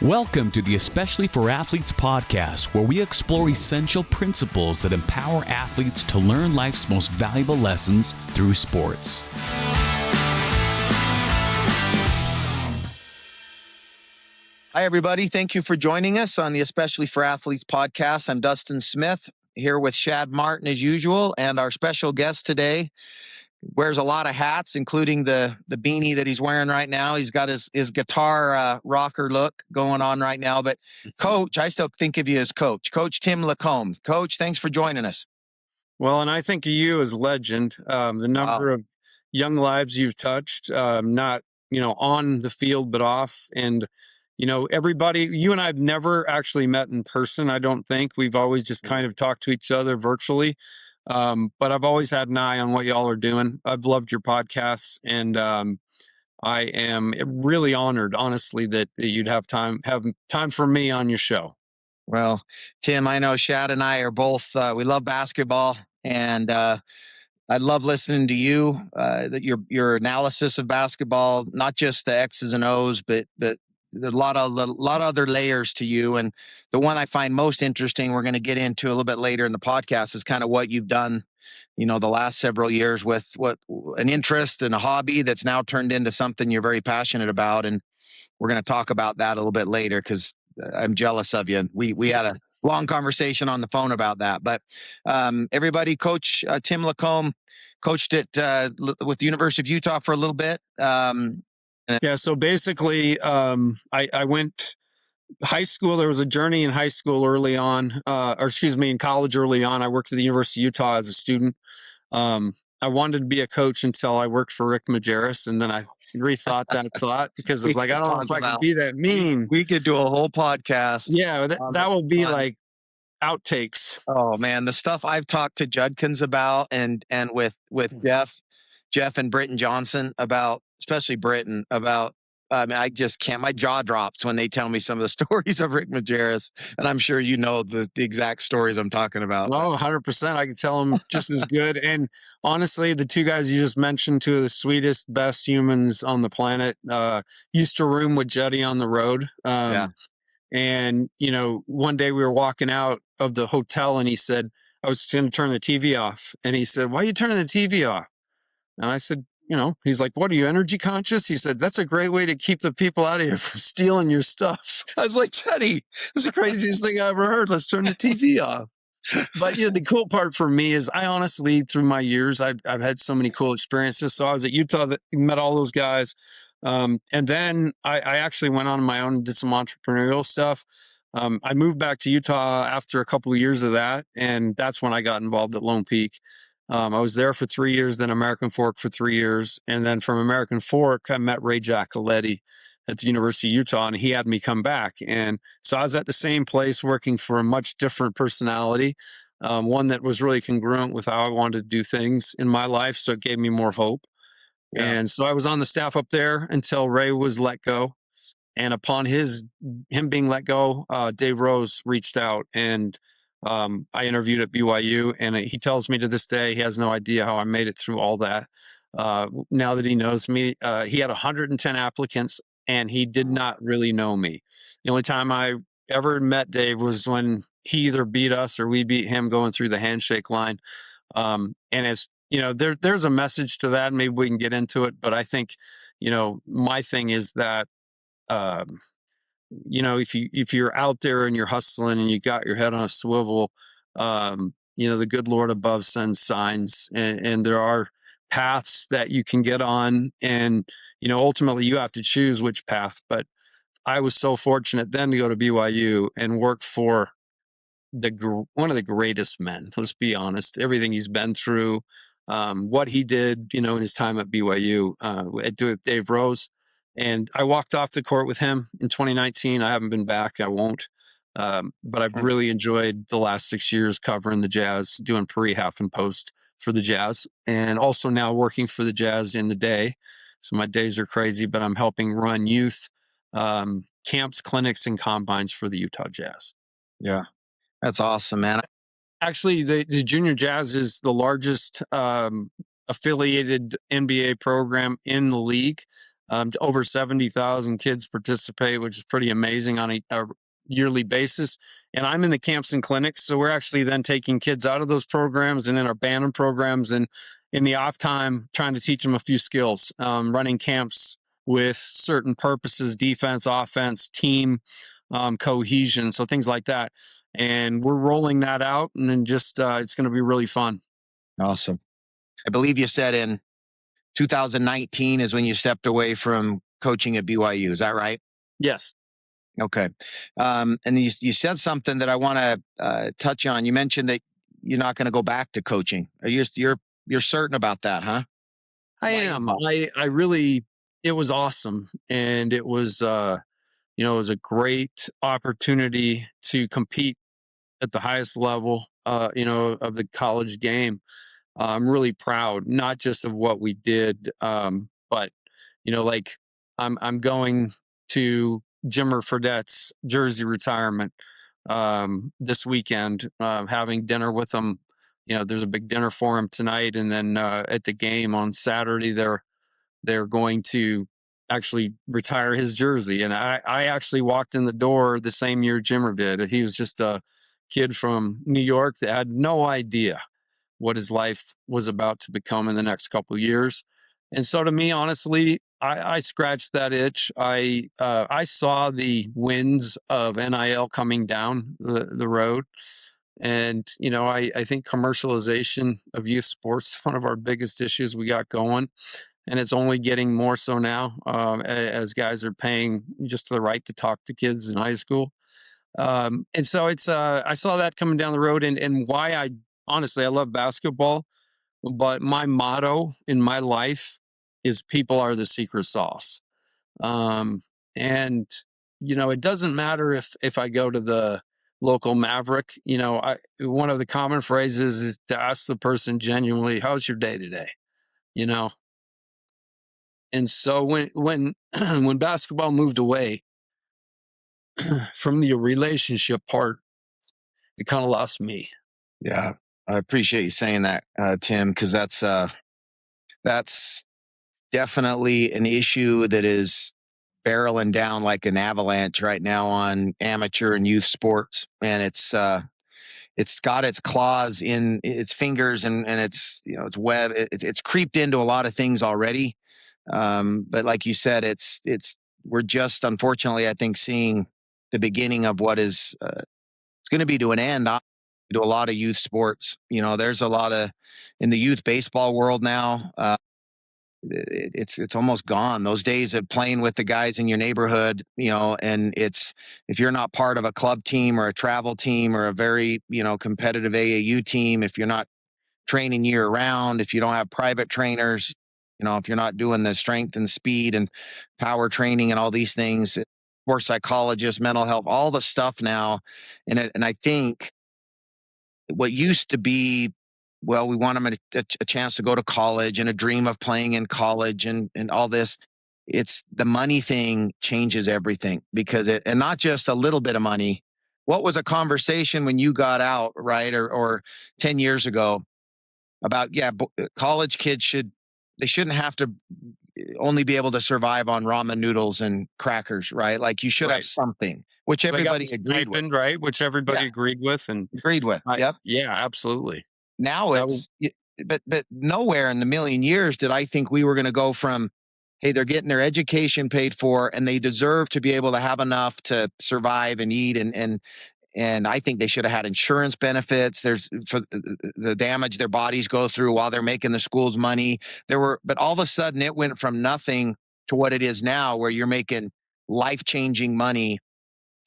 Welcome to the Especially for Athletes podcast, where we explore essential principles that empower athletes to learn life's most valuable lessons through sports. Hi, everybody. Thank you for joining us on the Especially for Athletes podcast. I'm Dustin Smith, here with Shad Martin as usual, and our special guest today wears a lot of hats, including the beanie that he's wearing right now. He's got his guitar rocker look going on right now. But Coach, I still think of you as Coach Tim LaComb. Coach, thanks for joining us. Well, and I think of you as legend. The number of young lives you've touched, not on the field but off, and everybody. You and I have never actually met in person. I don't think. We've always just kind of talked to each other virtually. But I've always had an eye on what y'all are doing. I've loved your podcasts, and I am really honored, honestly, that you'd have time for me on your show. Well, Tim, I know Shad and I are both, we love basketball, and I love listening to you, your analysis of basketball, not just the X's and O's, but there's a lot of other layers to you. And the one I find most interesting, we're going to get into a little bit later in the podcast, is kind of what you've done, the last several years with what an interest and a hobby that's now turned into something you're very passionate about. And we're going to talk about that a little bit later, because I'm jealous of you. We had a long conversation on the phone about that. But everybody, Coach Tim LaComb coached with the University of Utah for a little bit. Yeah, so basically, I went high school. There was a journey in high school early on, in college early on. I worked at the University of Utah as a student. I wanted to be a coach until I worked for Rick Majerus, and then I rethought that thought, because it's like, I don't know if I could be that mean. We could do a whole podcast. Yeah, that will be like outtakes. Oh man, the stuff I've talked to Judkins about, and with Jeff and Britton Johnson about, especially Britton, about, I just can't, my jaw drops when they tell me some of the stories of Rick Majerus, and I'm sure you know the exact stories I'm talking about. Oh, 100%. I can tell them just as good. And honestly, the two guys you just mentioned, two of the sweetest, best humans on the planet, used to room with Jetty on the road. And, one day we were walking out of the hotel, and he said, I was going to turn the TV off. And he said, why are you turning the TV off? And I said, he's like, what, are you energy conscious? He said, that's a great way to keep the people out of here from stealing your stuff. I was like, Teddy, that's the craziest thing I ever heard. Let's turn the TV off. But the cool part for me is, I honestly, through my years, I've had so many cool experiences. So I was at Utah, that met all those guys. And then I actually went on my own and did some entrepreneurial stuff. I moved back to Utah after a couple of years of that. And that's when I got involved at Lone Peak. I was there for 3 years, then American Fork for 3 years. And then from American Fork, I met Ray Giacoletti at the University of Utah, and he had me come back. And so I was at the same place working for a much different personality, one that was really congruent with how I wanted to do things in my life. So it gave me more hope. Yeah. And so I was on the staff up there until Ray was let go. And upon him being let go, Dave Rose reached out, and I interviewed at BYU, and he tells me to this day he has no idea how I made it through all that. Now that he knows me, he had 110 applicants, and he did not really know me. The only time I ever met Dave was when he either beat us or we beat him going through the handshake line. And as there's a message to that. Maybe we can get into it, but I think, my thing is that, if you're out there and you're hustling and you got your head on a swivel, the good Lord above sends signs, and there are paths that you can get on, and ultimately you have to choose which path. But I was so fortunate then to go to BYU and work for one of the greatest men. Let's be honest. Everything he's been through, what he did, in his time at BYU, with Dave Rose. And I walked off the court with him in 2019. I haven't been back. I won't. But I've really enjoyed the last 6 years covering the Jazz, doing pre-half and post for the Jazz, and also now working for the Jazz in the day. So my days are crazy, but I'm helping run youth camps, clinics, and combines for the Utah Jazz. Yeah, that's awesome, man. Actually, the Junior Jazz is the largest affiliated NBA program in the league. Over 70,000 kids participate, which is pretty amazing on a yearly basis. And I'm in the camps and clinics. So we're actually then taking kids out of those programs and in our Bantam programs, and in the off time, trying to teach them a few skills, running camps with certain purposes, defense, offense, team, cohesion. So things like that. And we're rolling that out, and then just, it's going to be really fun. Awesome. I believe you said in 2019 is when you stepped away from coaching at BYU. Is that right? Yes. Okay. And you said something that I want to touch on. You mentioned that you're not going to go back to coaching. You're certain about that, huh? I am. I really, it was awesome. And it was, it was a great opportunity to compete at the highest level, of the college game. I'm really proud, not just of what we did, but like I'm going to Jimmer Fredette's jersey retirement this weekend, having dinner with him. There's a big dinner for him tonight, and then at the game on Saturday, they're going to actually retire his jersey. And I actually walked in the door the same year Jimmer did. He was just a kid from New York that had no idea what his life was about to become in the next couple of years. And so to me, honestly, I scratched that itch. I saw the winds of NIL coming down the road. And, I think commercialization of youth sports is one of our biggest issues we got going. And it's only getting more so now, as guys are paying just the right to talk to kids in high school. And so it's, I saw that coming down the road, and why honestly, I love basketball, but my motto in my life is people are the secret sauce. And, it doesn't matter if I go to the local Maverick, one of the common phrases is to ask the person genuinely, how's your day today? You know? And so when when basketball moved away from the relationship part, it kind of lost me. Yeah, I appreciate you saying that, Tim, because that's definitely an issue that is barreling down like an avalanche right now on amateur and youth sports, and it's got its claws in its fingers, and its web. It's creeped into a lot of things already. But like you said, it's we're just unfortunately, I think, seeing the beginning of what is it's going to be to an end to a lot of youth sports. There's a lot of in the youth baseball world now. It's almost gone. Those days of playing with the guys in your neighborhood, and it's if you're not part of a club team or a travel team or a very competitive AAU team, if you're not training year round, if you don't have private trainers, if you're not doing the strength and speed and power training and all these things, sports psychologists, mental health, all the stuff now, and I think what used to be, well, we want them a chance to go to college and a dream of playing in college and all this. It's the money thing changes everything because and not just a little bit of money. What was a conversation when you got out, right? Or 10 years ago about, college kids they shouldn't have to only be able to survive on ramen noodles and crackers, right? Like you should have something, which everybody agreed with, right? Which everybody agreed with, and agreed with. Yep. Yeah, absolutely. Now but nowhere in the million years did I think we were going to go from, hey, they're getting their education paid for and they deserve to be able to have enough to survive and eat, and I think they should have had insurance benefits. There's for the damage their bodies go through while they're making the school's money. But all of a sudden it went from nothing to what it is now, where you're making life-changing money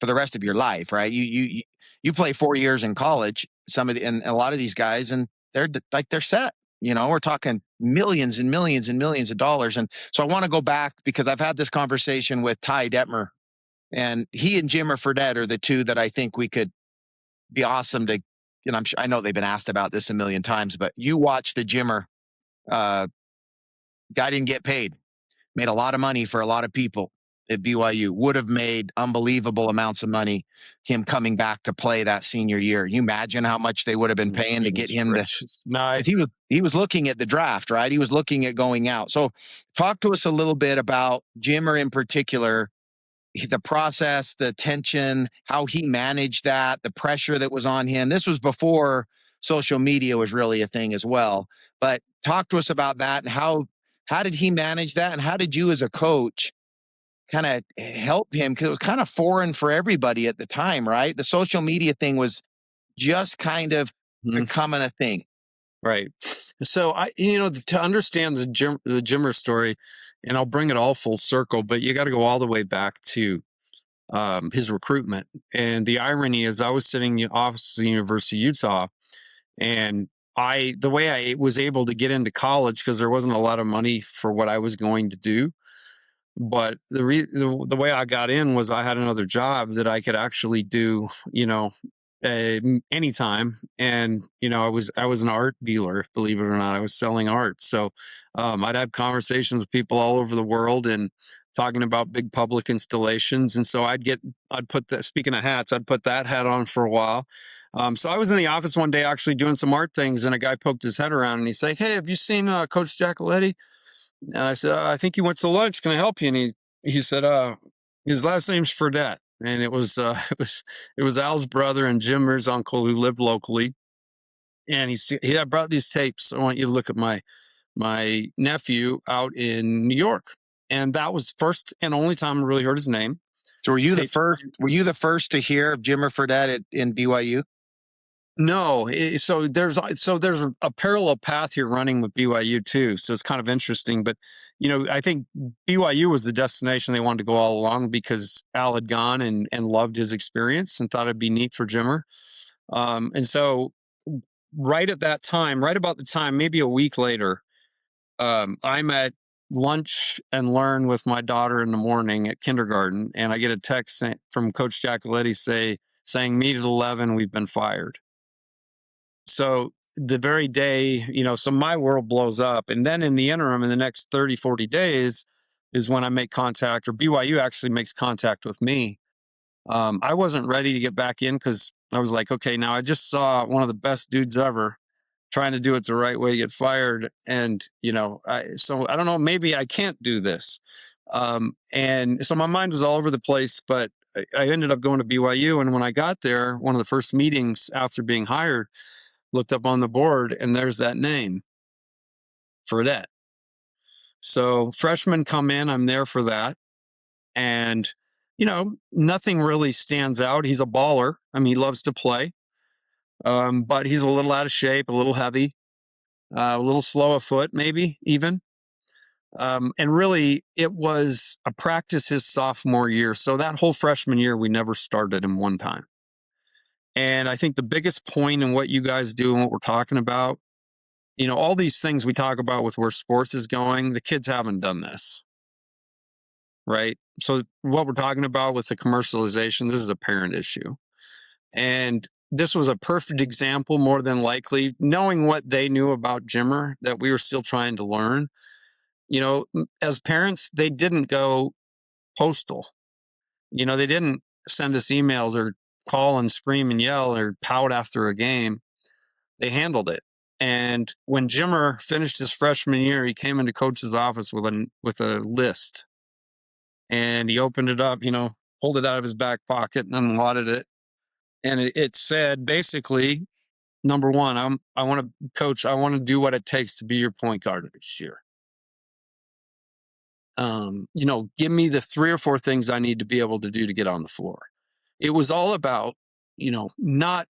for the rest of your life, right? You play 4 years in college, and a lot of these guys, and they're set. We're talking millions and millions and millions of dollars. And so I want to go back because I've had this conversation with Ty Detmer, and he and Jimmer Fredette are the two that I think we could be awesome to. I know they've been asked about this a million times, but you watch the Jimmer guy didn't get paid, made a lot of money for a lot of people. at BYU, would have made unbelievable amounts of money, him coming back to play that senior year. You imagine how much they would have been paying to get him to, because he was looking at the draft, right? He was looking at going out. So talk to us a little bit about Jimmer in particular, the process, the tension, how he managed that, the pressure that was on him. This was before social media was really a thing as well. But talk to us about that, and how did he manage that, and how did you as a coach kind of help him? Because it was kind of foreign for everybody at the time, right? The social media thing was just kind of becoming a thing. Right. So to understand the Jimmer story, and I'll bring it all full circle, but you got to go all the way back to his recruitment. And the irony is, I was sitting in the office of the University of Utah, and the way I was able to get into college, because there wasn't a lot of money for what I was going to do. But the way I got in was I had another job that I could actually do, anytime. And, I was an art dealer, believe it or not. I was selling art. So I'd have conversations with people all over the world and talking about big public installations. And so I'd put that, speaking of hats, I'd put that hat on for a while. So I was in the office one day actually doing some art things, and a guy poked his head around and he said, "Hey, have you seen Coach Giacoletti?" And I said, "I think he went to lunch. Can I help you?" And he said, his last name's Fredette. And it was Al's brother and Jimmer's uncle who lived locally. And he had brought these tapes. I want you to look at my nephew out in New York. And that was first and only time I really heard his name. So were you the first to hear of Jimmer Fredette in BYU? No. So there's a parallel path here running with BYU too. So it's kind of interesting. But, I think BYU was the destination they wanted to go all along, because Al had gone and loved his experience and thought it'd be neat for Jimmer. And so right about the time, maybe a week later, I'm at lunch and learn with my daughter in the morning at kindergarten. And I get a text from Coach Giacoletti saying, "Meet at 11, we've been fired." So the very day, so my world blows up. And then in the interim, in the next 30, 40 days is when I make contact, or BYU actually makes contact with me. I wasn't ready to get back in, because I was like, okay, now I just saw one of the best dudes ever trying to do it the right way, get fired. And, so I don't know, maybe I can't do this. And so my mind was all over the place, but I ended up going to BYU. And when I got there, one of the first meetings after being hired, looked up on the board, and there's that name, Fredette. So freshmen come in, I'm there for that. And, nothing really stands out. He's a baller. I mean, he loves to play. But he's a little out of shape, a little heavy, a little slow of foot, maybe even. And really, it was a practice his sophomore year. So that whole freshman year, we never started him one time. And I think the biggest point in what you guys do and what we're talking about, all these things we talk about with where sports is going, the kids haven't done this. Right? So what we're talking about with the commercialization, this is a parent issue. And this was a perfect example, more than likely, knowing what they knew about Jimmer, that we were still trying to learn. As parents, they didn't go postal. They didn't send us emails or call and scream and yell or pout after a game. They handled it. And when Jimmer finished his freshman year, he came into coach's office with a list. And he opened it up, pulled it out of his back pocket and unwadded it. And it said, basically, number one, I want to do what it takes to be your point guard this year. Give me the 3 or 4 things I need to be able to do to get on the floor. It was all about, not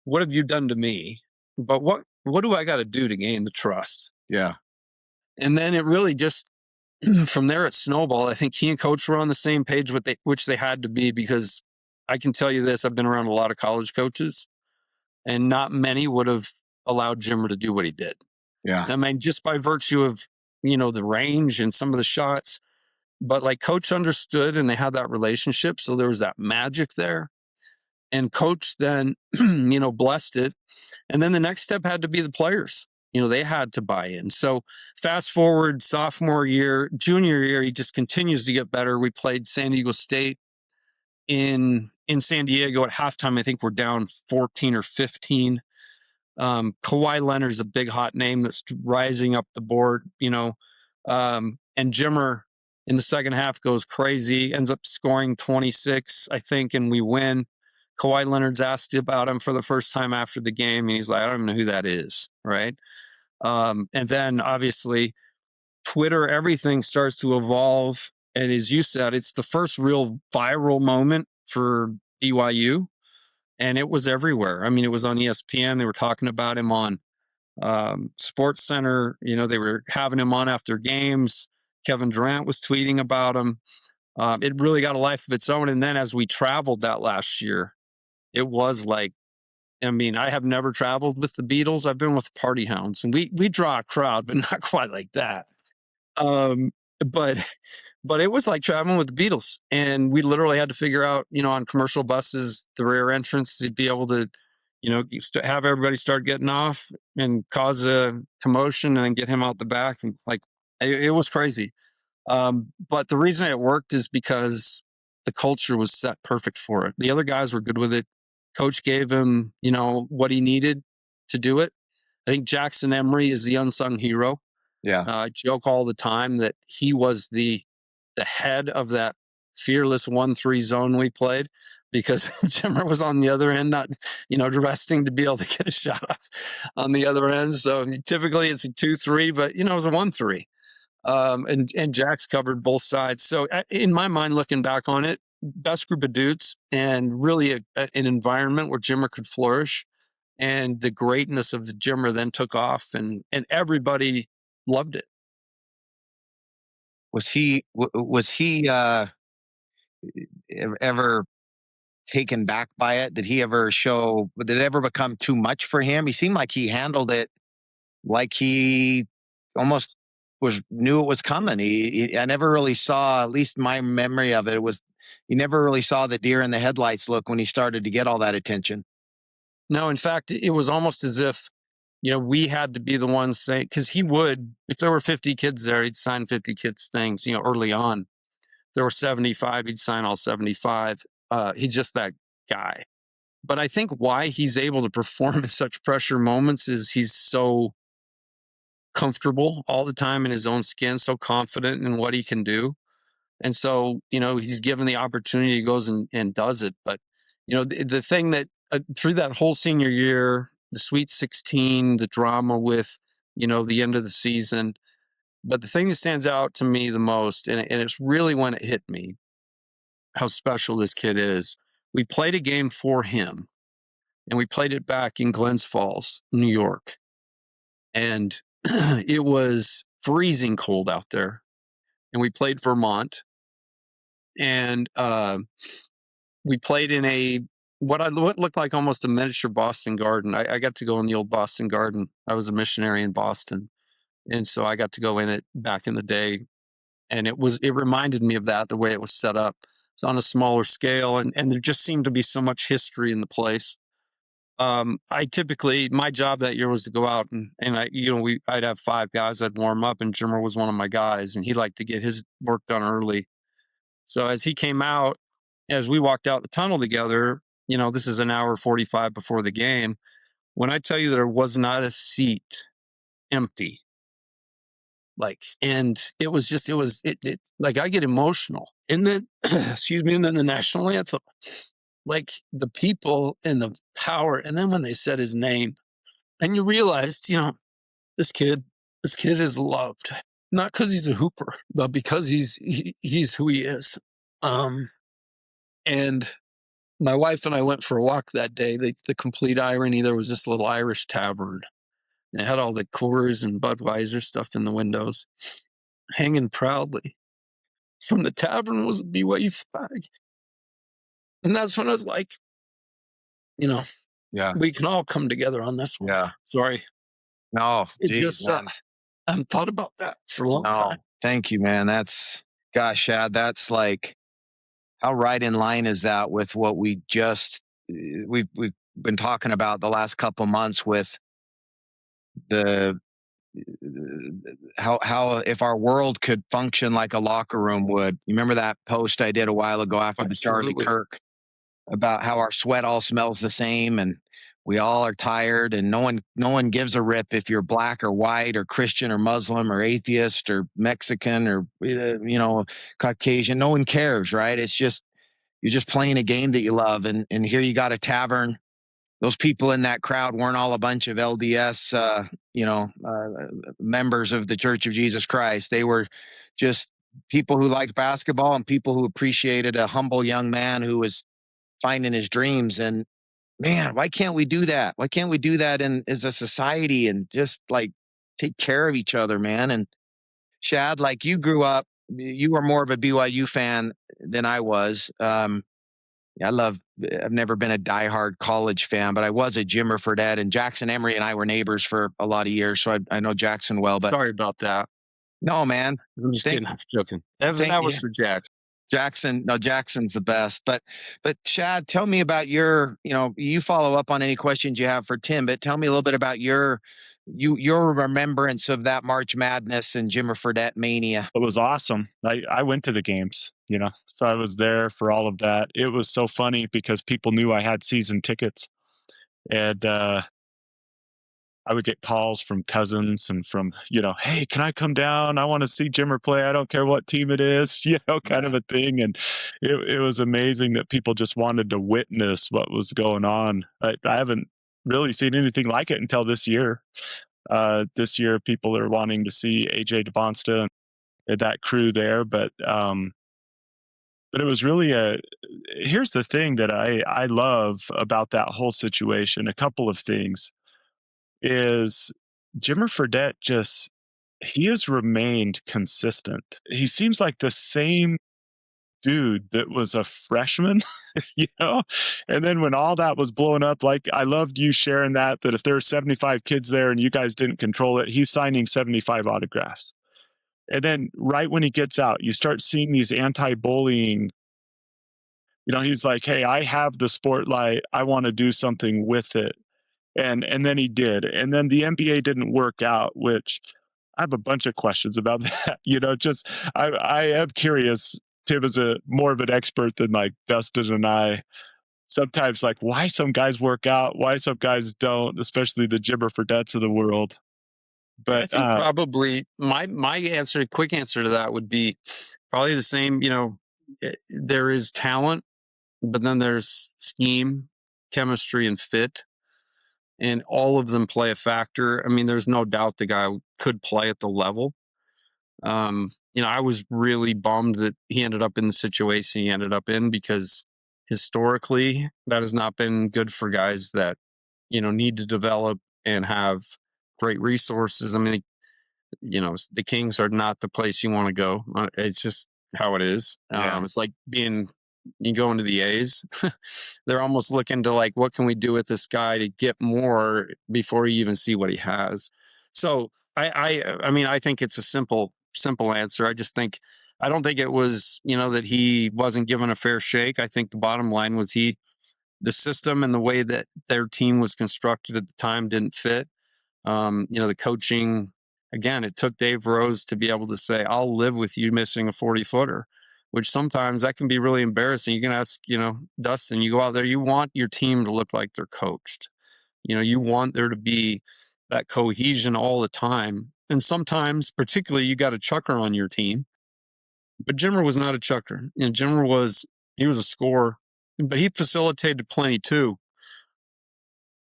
what have you done to me, but what do I got to do to gain the trust? Yeah. And then it really just, from there it snowballed. I think he and coach were on the same page, which they had to be, because I can tell you this, I've been around a lot of college coaches, and not many would have allowed Jimmer to do what he did. Yeah. I mean, just by virtue of, the range and some of the shots, but like coach understood, and they had that relationship. So there was that magic there, and coach then, blessed it. And then the next step had to be the players. they had to buy in. So fast forward sophomore year, junior year, he just continues to get better. We played San Diego State in San Diego at halftime. I think we're down 14 or 15. Kawhi Leonard's a big hot name that's rising up the board, and Jimmer in the second half goes crazy, ends up scoring 26, I think, and we win. Kawhi Leonard's asked about him for the first time after the game, and he's like, I don't even know who that is, right? And then obviously Twitter, everything starts to evolve. And as you said, it's the first real viral moment for BYU. And it was everywhere. I mean, it was on ESPN. They were talking about him on Sports Center. They were having him on after games. Kevin Durant was tweeting about him. It really got a life of its own. And then as we traveled that last year, it was like, I have never traveled with the Beatles. I've been with Party Hounds, and we draw a crowd, but not quite like that. But it was like traveling with the Beatles, and we literally had to figure out, on commercial buses, the rear entrance to be able to, have everybody start getting off and cause a commotion and then get him out the back. And it was crazy. But the reason it worked is because the culture was set perfect for it. The other guys were good with it. Coach gave him, what he needed to do it. I think Jackson Emery is the unsung hero. Yeah. I joke all the time that he was the head of that fearless 1-3 zone we played, because Jimmer was on the other end, not, resting to be able to get a shot off on the other end. So typically it's a 2-3, but, it was a 1-3. And Jack's covered both sides. So in my mind, looking back on it, best group of dudes, and really an environment where Jimmer could flourish. And the greatness of the Jimmer then took off, and everybody loved it. Was he ever taken back by it? Did it ever become too much for him? He seemed like he handled it like he almost knew it was coming. I never really saw, at least my memory of it was, you never really saw the deer in the headlights look when he started to get all that attention. No, in fact, it was almost as if, we had to be the ones saying, because he would, if there were 50 kids there, he'd sign 50 kids things, early on. If there were 75, he'd sign all 75. He's just that guy. But I think why he's able to perform in such pressure moments is he's so comfortable all the time in his own skin, so confident in what he can do. And so, he's given the opportunity, he goes and does it. But, the thing that through that whole senior year, the Sweet 16, the drama with, the end of the season. But the thing that stands out to me the most, and it's really when it hit me, how special this kid is. We played a game for him, and we played it back in Glens Falls, New York. And it was freezing cold out there. And we played Vermont. And we played in what looked like almost a miniature Boston Garden. I got to go in the old Boston Garden. I was a missionary in Boston, and so I got to go in it back in the day. And it reminded me of that, the way it was set up. It's on a smaller scale, and there just seemed to be so much history in the place. My job that year was to go out and I'd have 5 guys I'd warm up, and Jimmer was one of my guys, and he liked to get his work done early. So as he came out, as we walked out the tunnel together, this is an hour 45 before the game. When I tell you there was not a seat empty, and it was I get emotional. And then, excuse me, and then the national anthem, the people and the power. And then when they said his name, and you realized, this kid is loved, not because he's a hooper, but because he's who he is. And my wife and I went for a walk that day. The complete irony, there was this little Irish tavern. And it had all the Coors and Budweiser stuff in the windows. Hanging proudly from the tavern was a BYU flag. And that's when I was like, yeah, we can all come together on this one. Yeah. Sorry. No, geez, I haven't thought about that for a long time. Thank you, man. Gosh, Shad, that's like, how right in line is that with what we've been talking about the last couple months with the how if our world could function like a locker room would. You remember that post I did a while ago after the Charlie Kirk about how our sweat all smells the same and we all are tired and no one gives a rip if you're black or white or Christian or Muslim or atheist or Mexican or Caucasian. No one cares, right? It's just you're just playing a game that you love, and here you got a tavern. Those people in that crowd weren't all a bunch of LDS, members of the Church of Jesus Christ. They were just people who liked basketball and people who appreciated a humble young man who was finding his dreams. And man, why can't we do that? Why can't we do that as a society and just like take care of each other, man? And Shad, like you grew up, you were more of a BYU fan than I was. I've never been a diehard college fan, but I was a Jimmer Fredette, and Jackson Emery and I were neighbors for a lot of years. So I know Jackson well, but sorry about that. No, man. I'm just kidding. I'm joking. That was for Jackson. Jackson's the best. But Shad, tell me about your, you follow up on any questions you have for Tim, but tell me a little bit about your remembrance of that March Madness and Jimmer Fredette mania. It was awesome. I went to the games, so I was there for all of that. It was so funny because people knew I had season tickets, and I would get calls from cousins and from, hey, can I come down? I want to see Jimmer play. I don't care what team it is, kind of a thing. And it was amazing that people just wanted to witness what was going on. I haven't really seen anything like it until this year. This year, people are wanting to see AJ DeBonsta and that crew there. But it was really here's the thing that I love about that whole situation. A couple of things. Is Jimmer Fredette he has remained consistent. He seems like the same dude that was a freshman, and then when all that was blowing up, like I loved you sharing that if there were 75 kids there and you guys didn't control it, he's signing 75 autographs. And then right when he gets out, you start seeing these anti-bullying, he's like, hey, I have the spotlight. I want to do something with it. And then he did. And then the NBA didn't work out, which I have a bunch of questions about that. I am curious. Tim is more of an expert than like Dustin and I. Sometimes like why some guys work out, why some guys don't, especially the Jimmer Fredettes of the world. But I think probably my quick answer to that would be probably the same. There is talent, but then there's scheme, chemistry, and fit. And all of them play a factor. I mean, there's no doubt the guy could play at the level. I was really bummed that he ended up in the situation he ended up in because historically that has not been good for guys that, need to develop and have great resources. I mean, the Kings are not the place you want to go. It's just how it is. Yeah. It's like you go into the A's, they're almost looking to like, what can we do with this guy to get more before you even see what he has? So I think it's a simple answer. I don't think it was, that he wasn't given a fair shake. I think the bottom line was the system and the way that their team was constructed at the time didn't fit. The coaching, again, it took Dave Rose to be able to say, I'll live with you missing a 40-footer. Which sometimes that can be really embarrassing. You can ask, Dustin, you go out there, you want your team to look like they're coached. You want there to be that cohesion all the time. And sometimes, particularly, you got a chucker on your team. But Jimmer was not a chucker. Jimmer he was a scorer, but he facilitated plenty too.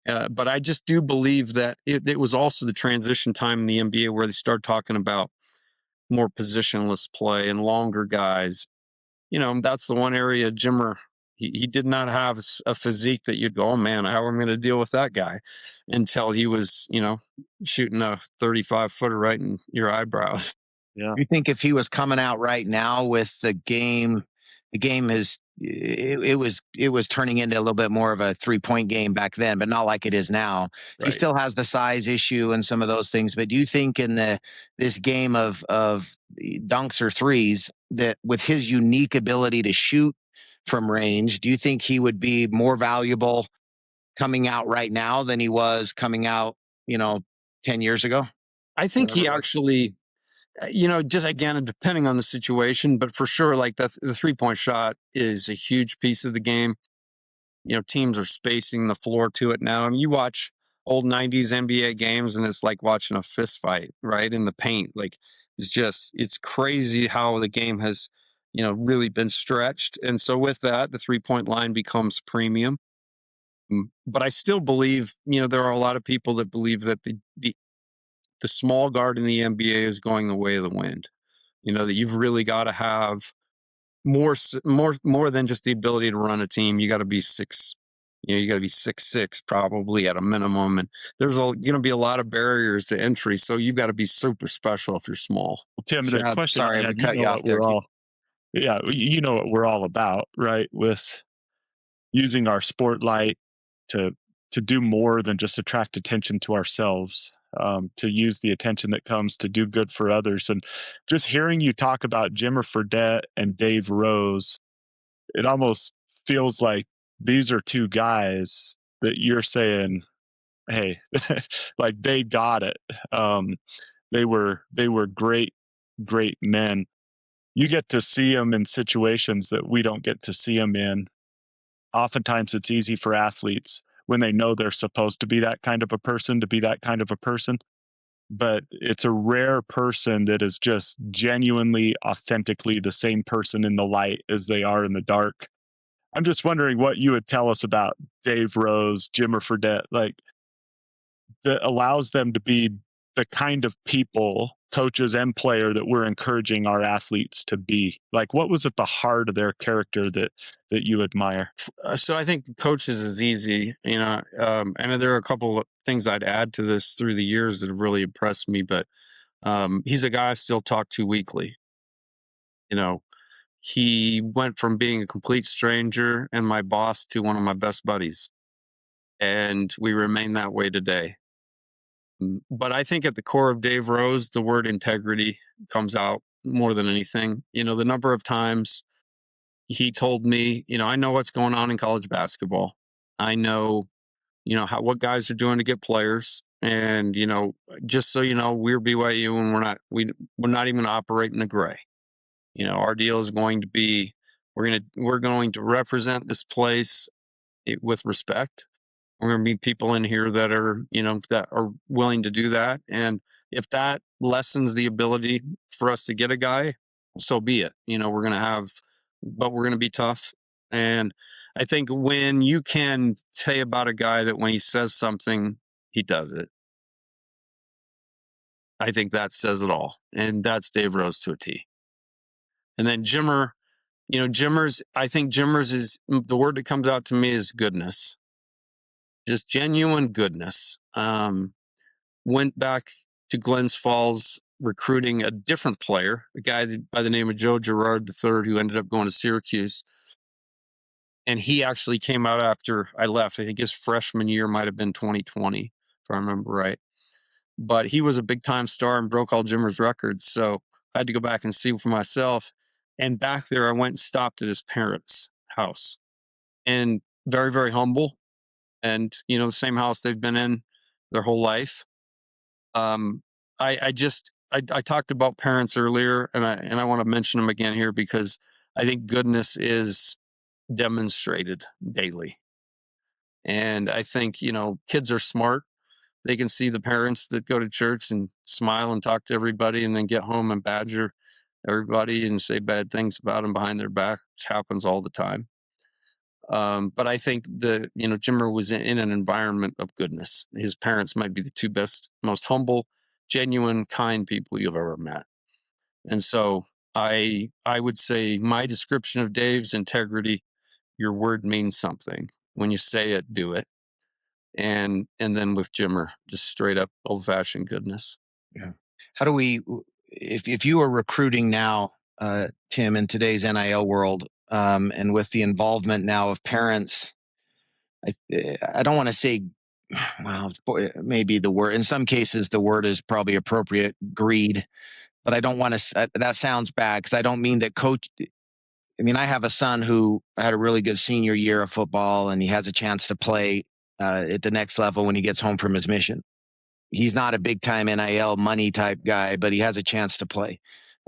But I just do believe that it was also the transition time in the NBA where they started talking about more positionless play and longer guys. That's the one area Jimmer, he did not have a physique that you'd go, oh man, how am I going to deal with that guy? Until he was, shooting a 35-footer right in your eyebrows. Yeah. You think if he was coming out right now with the game is, it was turning into a little bit more of a 3-point game back then, but not like it is now. Right. He still has the size issue and some of those things. But do you think in this game of dunks or threes that with his unique ability to shoot from range, do you think he would be more valuable coming out right now than he was coming out, 10 years ago? I think he actually, just again, depending on the situation, but for sure, like the 3-point shot is a huge piece of the game. Teams are spacing the floor to it now. I mean, you watch old 90s NBA games and it's like watching a fist fight, right? In the paint. Like it's crazy how the game has, really been stretched. And so with that, the 3-point line becomes premium. But I still believe, there are a lot of people that believe that the small guard in the NBA is going the way of the wind. That you've really got to have more than just the ability to run a team. You got to be you got to be 6'6" probably at a minimum, and there's going to be a lot of barriers to entry. So you've got to be super special if you're small. Well, Tim, the question sorry, I had, we cut you off there. You know what we're all about, right? With using our spotlight to do more than just attract attention to ourselves, to use the attention that comes to do good for others. And just hearing you talk about Jimmer Fredette and Dave Rose, it almost feels like these are two guys that you're saying, hey, like they got it. They were great men. You get to see them in situations that we don't get to see them in. Oftentimes it's easy for athletes when they know they're supposed to be that kind of a person to be that kind of a person. But it's a rare person that is just genuinely, authentically the same person in the light as they are in the dark. I'm just wondering what you would tell us about Dave Rose, Jimmer Fredette, like that allows them to be the kind of people, coaches and player, that we're encouraging our athletes to be. Like, what was at the heart of their character that you admire? So I think coaches is easy, and there are a couple of things I'd add to this through the years that have really impressed me, but he's a guy I still talk to weekly. He went from being a complete stranger and my boss to one of my best buddies, and we remain that way today. But I think at the core of Dave Rose, the word integrity comes out more than anything. The number of times he told me, I know what's going on in college basketball. I know, what guys are doing to get players. And, just so you know, we're BYU and we're not even operating a gray. Our deal is going to be, we're going to represent this place with respect. We're going to meet people in here that are, that are willing to do that. And if that lessens the ability for us to get a guy, so be it. We're going to be tough. And I think when you can say about a guy that when he says something, he does it, I think that says it all. And that's Dave Rose to a T. And then Jimmer, I think Jimmer's is the word that comes out to me is goodness. Just genuine goodness. Went back to Glens Falls recruiting a different player, a guy by the name of Joe Girard III, who ended up going to Syracuse. And he actually came out after I left. I think his freshman year might have been 2020, if I remember right. But he was a big-time star and broke all Jimmer's records. So I had to go back and see for myself. And back there, I went and stopped at his parents' house. And very, very humble. And, the same house they've been in their whole life. I talked about parents earlier, and I want to mention them again here because I think goodness is demonstrated daily. And I think, kids are smart. They can see the parents that go to church and smile and talk to everybody and then get home and badger everybody and say bad things about them behind their back, which happens all the time. But I think Jimmer was in an environment of goodness. His parents might be the two best, most humble, genuine, kind people you've ever met. And so I would say my description of Dave's integrity, your word means something. When you say it, do it. And then with Jimmer, just straight up old fashioned goodness. Yeah. How do we, if you are recruiting now, Tim, in today's NIL world, and with the involvement now of parents, I don't want to say, well, maybe the word, in some cases, the word is probably appropriate, greed, but I don't want to, that sounds bad because I don't mean that I have a son who had a really good senior year of football and he has a chance to play at the next level when he gets home from his mission. he's not a big time NIL money type guy, but he has a chance to play.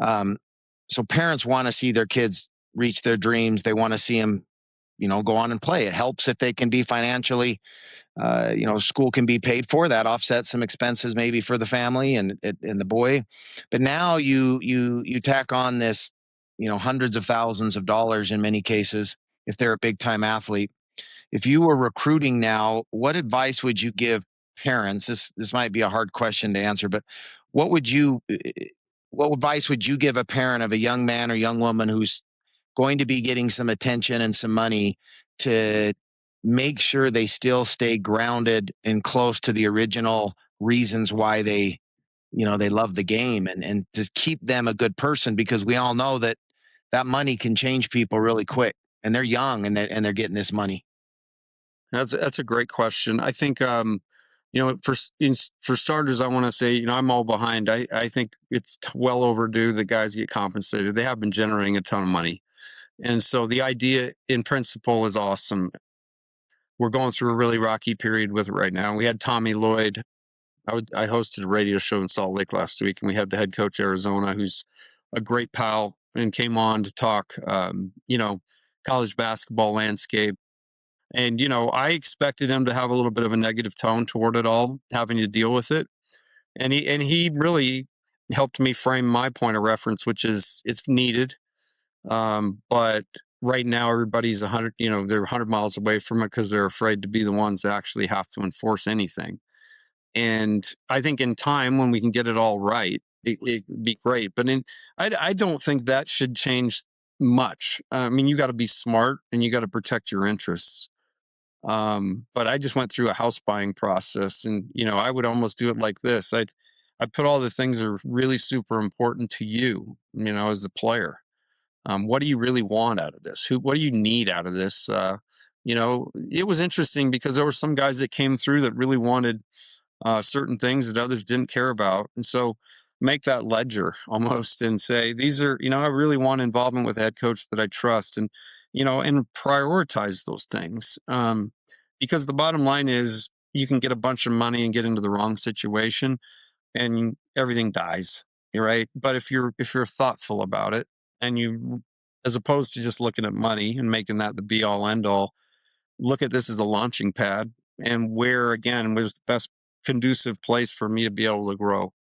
So parents want to see their kids reach their dreams. They want to see them, go on and play. It helps if they can be financially, school can be paid for. That offsets some expenses maybe for the family and the boy. But now you tack on this, hundreds of thousands of dollars in many cases if they're a big time athlete. If you were recruiting now, what advice would you give parents? This might be a hard question to answer, but what advice would you give a parent of a young man or young woman who's going to be getting some attention and some money to make sure they still stay grounded and close to the original reasons why they love the game, and to keep them a good person, because we all know that money can change people really quick, and they're young and they're getting this money. That's a great question. I think for starters, I want to say, I'm all behind. I think it's well overdue that guys get compensated. They have been generating a ton of money. And so the idea in principle is awesome. We're going through a really rocky period with it right now. We had Tommy Lloyd. I hosted a radio show in Salt Lake last week, and we had the head coach Arizona, who's a great pal, and came on to talk, college basketball landscape. And, I expected him to have a little bit of a negative tone toward it all, having to deal with it. And he really helped me frame my point of reference, which is it's needed. But right now everybody's 100, they're 100 miles away from it because they're afraid to be the ones that actually have to enforce anything. And I think in time, when we can get it all right, it'd be great. But I don't think that should change much. I mean, you got to be smart and you got to protect your interests. But I just went through a house buying process, and I would almost do it like this. I put all the things that are really super important to you, as the player. What do you really want out of this? What do you need out of this? It was interesting because there were some guys that came through that really wanted certain things that others didn't care about. And so make that ledger almost and say, these are, I really want involvement with a head coach that I trust, and prioritize those things. Because the bottom line is you can get a bunch of money and get into the wrong situation and everything dies. Right. But if you're thoughtful about it, and you, as opposed to just looking at money and making that the be all end all, look at this as a launching pad, and where again was the best conducive place for me to be able to grow.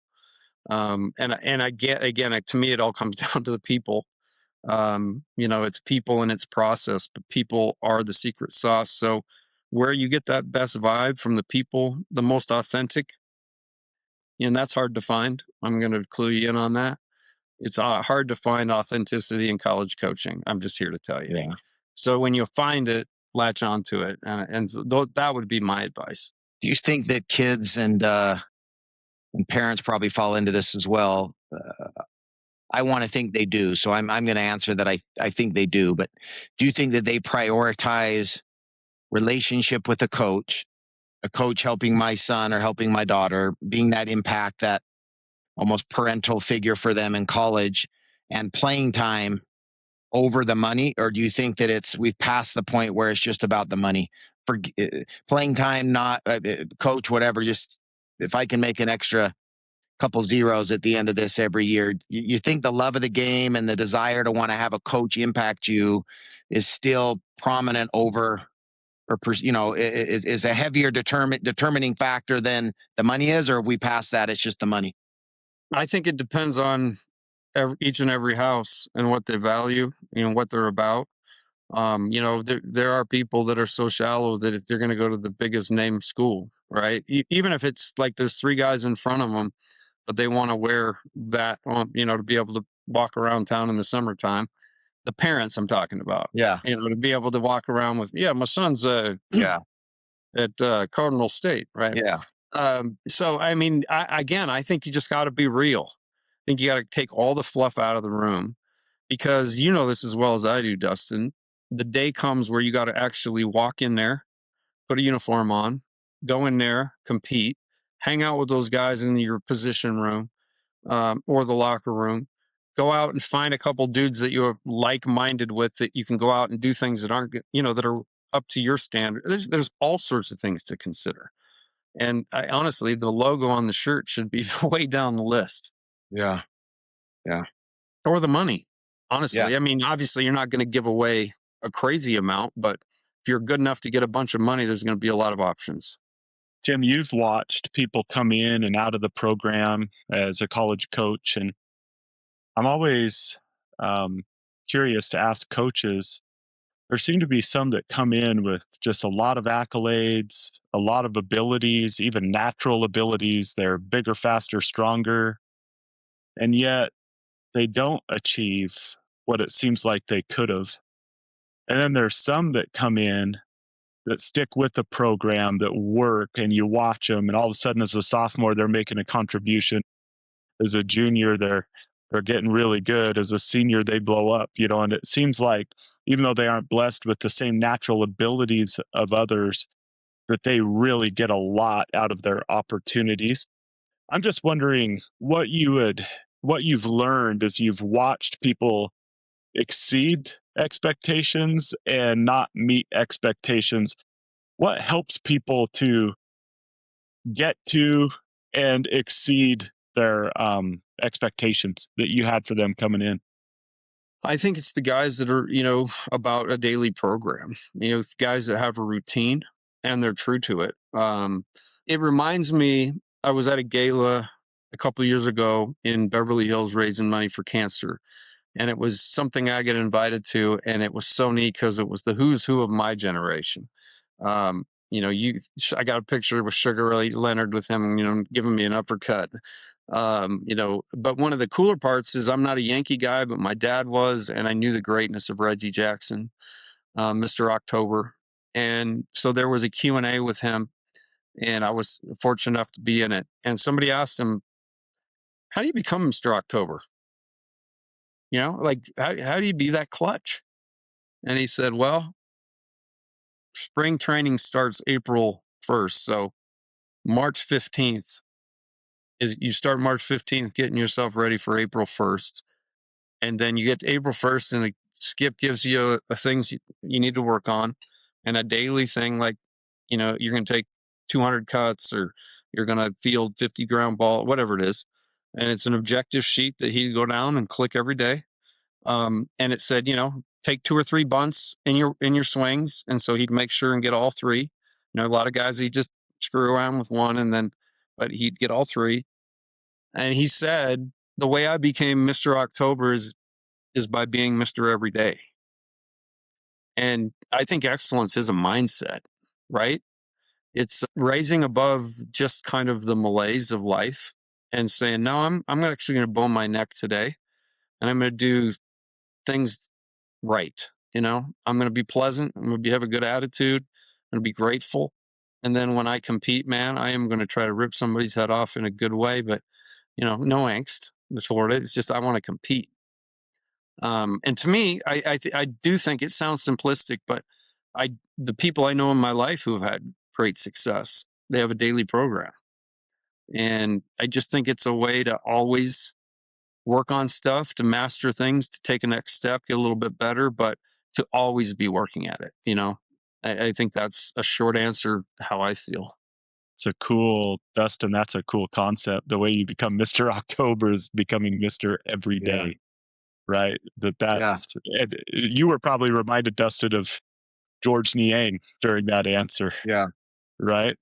And I get, again, to me, it all comes down to the people. It's people and it's process, but people are the secret sauce. So where you get that best vibe from the people, the most authentic, and that's hard to find. I'm going to clue you in on that. It's hard to find authenticity in college coaching. I'm just here to tell you. Yeah. So when you find it, latch onto it, and that would be my advice. Do you think that kids and parents probably fall into this as well? I want to think they do, so I'm going to answer that I think they do. But do you think that they prioritize relationship with a coach helping my son or helping my daughter, being that impact, that almost parental figure for them in college, and playing time over the money? Or do you think that we've passed the point where it's just about the money? For playing time, not coach, whatever, just if I can make an extra couple zeros at the end of this every year. You think the love of the game and the desire to want to have a coach impact you is still prominent over, or is a heavier determining factor than the money is? Or have we passed that? It's just the money. I think it depends on each and every house and what they value, what they're about. There are people that are so shallow that if they're going to go to the biggest name school, right? Even if it's like there's three guys in front of them, but they want to wear that, to be able to walk around town in the summertime. The parents I'm talking about, yeah, to be able to walk around with, my son's at Cardinal State, right? Yeah. So I mean, I think you just got to be real. I think you got to take all the fluff out of the room, because this as well as I do, Dustin. The day comes where you got to actually walk in there, put a uniform on, go in there, compete, hang out with those guys in your position room or the locker room. Go out and find a couple dudes that you're like-minded with, that you can go out and do things that aren't, that are up to your standard. There's all sorts of things to consider. And honestly, the logo on the shirt should be way down the list. Yeah. Yeah. Or the money. Honestly, Yeah. I mean, obviously, you're not going to give away a crazy amount, but if you're good enough to get a bunch of money, there's going to be a lot of options. Tim, you've watched people come in and out of the program as a college coach, and I'm always curious to ask coaches. There seem to be some that come in with just a lot of accolades, a lot of abilities, even natural abilities. They're bigger, faster, stronger, and yet they don't achieve what it seems like they could have. And then there's some that come in that stick with the program, that work, and you watch them, and all of a sudden, as a sophomore, they're making a contribution. As a junior, they're getting really good. As a senior, they blow up, and it seems like even though they aren't blessed with the same natural abilities of others, that they really get a lot out of their opportunities. I'm just wondering what you've learned as you've watched people exceed expectations and not meet expectations. What helps people to get to and exceed their expectations that you had for them coming in? I think it's the guys that are, about a daily program, guys that have a routine and they're true to it. It reminds me, I was at a gala a couple of years ago in Beverly Hills raising money for cancer. And it was something I get invited to. And it was so neat because it was the who's who of my generation. I got a picture with Sugar Ray Leonard with him, giving me an uppercut. But one of the cooler parts is I'm not a Yankee guy, but my dad was, and I knew the greatness of Reggie Jackson, Mr. October. And so there was a Q&A with him, and I was fortunate enough to be in it. And somebody asked him, how do you become Mr. October? How do you be that clutch? And he said, well, spring training starts April 1st. So March 15th is you start March 15th, getting yourself ready for April 1st. And then you get to April 1st and Skip gives you things you need to work on and a daily thing like, you're going to take 200 cuts or you're going to field 50 ground ball, whatever it is. And it's an objective sheet that he'd go down and click every day. And it said, take 2 or 3 bunts in your swings. And so he'd make sure and get all 3. A lot of guys, he'd just screw around with one but he'd get all 3. And he said, the way I became Mr. October is by being Mr. Every Day. And I think excellence is a mindset, right? It's raising above just kind of the malaise of life and saying, no, I'm actually going to bone my neck today and I'm going to do things right. I'm going to be pleasant. I'm going to have a good attitude. I'm going to be grateful. And then when I compete, man, I am going to try to rip somebody's head off in a good way, but no angst toward it. It's just, I want to compete. And to me, I do think it sounds simplistic, but the people I know in my life who have had great success, they have a daily program. And I just think it's a way to always work on stuff, to master things, to take a next step, get a little bit better, but to always be working at it. I think that's a short answer how I feel. Dustin, that's a cool concept. The way you become Mr. October is becoming Mr. Every Day. Yeah. Right. And you were probably reminded, Dustin, of George Niang during that answer. Yeah. Right.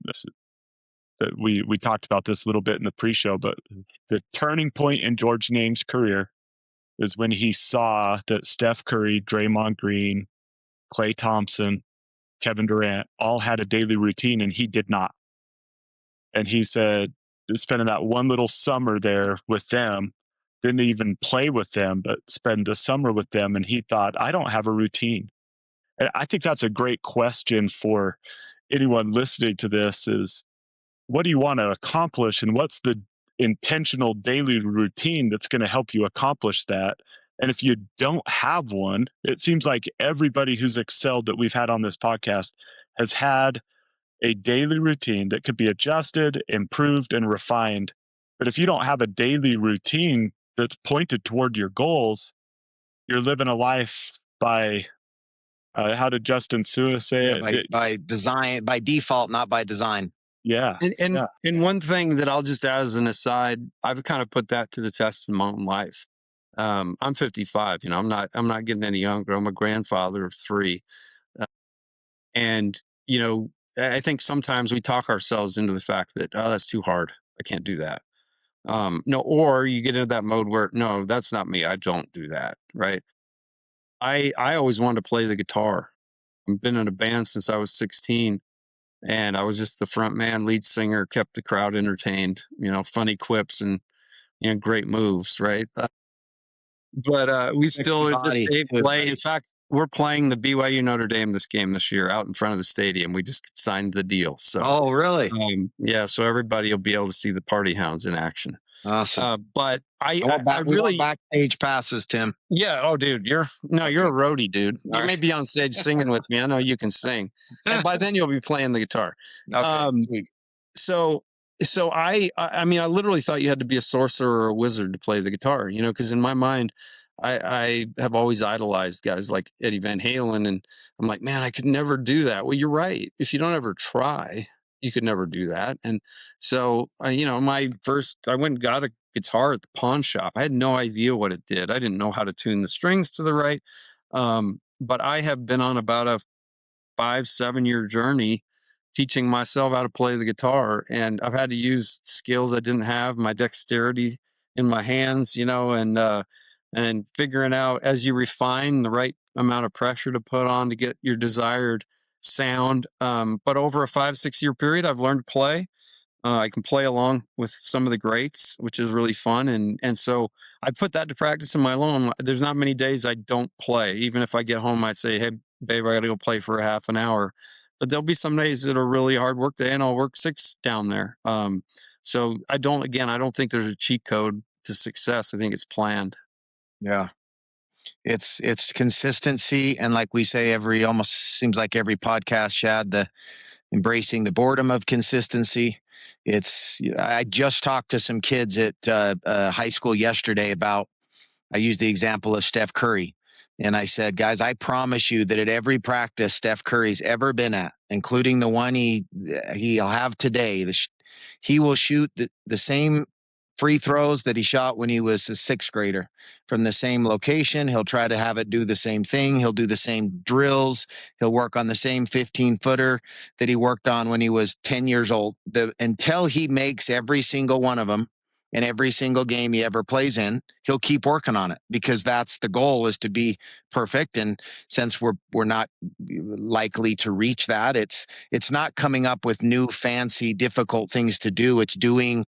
We talked about this a little bit in the pre-show, but the turning point in George Niang's career is when he saw that Steph Curry, Draymond Green, Klay Thompson, Kevin Durant all had a daily routine and he did not. And he said, spending that one little summer there with them, didn't even play with them, but spend the summer with them. And he thought, I don't have a routine. And I think that's a great question for anyone listening to this is, what do you want to accomplish? And what's the intentional daily routine that's going to help you accomplish that? And if you don't have one, it seems like everybody who's excelled that we've had on this podcast has had a daily routine that could be adjusted, improved, and refined. But if you don't have a daily routine that's pointed toward your goals, you're living a life by, how did Justin Sua say it? By design, by default, not by design. Yeah. And one thing that I'll just add as an aside, I've kind of put that to the test in my own life. I'm 55. I'm not getting any younger. I'm a grandfather of 3, and I think sometimes we talk ourselves into the fact that, oh, that's too hard. I can't do that. No, or you get into that mode where, no, that's not me. I don't do that. Right. I always wanted to play the guitar. I've been in a band since I was 16, and I was just the front man, lead singer, kept the crowd entertained, funny quips and, great moves. Right. But we still to this day play. In fact, we're playing the BYU Notre Dame this year out in front of the stadium. We just signed the deal. So, oh, really? Yeah. So everybody will be able to see the Party Hounds in action. Awesome. But we want backstage passes, Tim. Yeah. Oh, dude, you're a roadie, dude. You may be on stage singing with me. I know you can sing, and by then you'll be playing the guitar. Okay. Sweet. So I mean, I literally thought you had to be a sorcerer or a wizard to play the guitar, because in my mind, I have always idolized guys like Eddie Van Halen, and I'm like, man, I could never do that. Well, you're right. If you don't ever try, you could never do that. And so, I went and got a guitar at the pawn shop. I had no idea what it did. I didn't know how to tune the strings to the right. But I have been on about a 5-7 year journey teaching myself how to play the guitar, and I've had to use skills I didn't have, my dexterity in my hands, and figuring out as you refine the right amount of pressure to put on to get your desired sound. But over a 5-6 year period, I've learned to play. I can play along with some of the greats, which is really fun. And so I put that to practice in my own. There's not many days I don't play. Even if I get home, I'd say, hey, babe, I got to go play for a half an hour. But there'll be some days that are really hard work day, and I'll work 6 down there. So I don't think there's a cheat code to success. I think it's planned. Yeah. It's consistency. And like we say, almost seems like every podcast, Shad, embracing the boredom of consistency. I just talked to some kids at high school yesterday I used the example of Steph Curry. And I said, guys, I promise you that at every practice Steph Curry's ever been at, including the one he'll have today, he will shoot the same free throws that he shot when he was a 6th grader from the same location. He'll try to have it do the same thing. He'll do the same drills. He'll work on the same 15-footer that he worked on when he was 10 years old. Until he makes every single one of them in every single game he ever plays in, he'll keep working on it, because that's the goal, is to be perfect. And since we're not likely to reach that, it's not coming up with new, fancy, difficult things to do. It's doing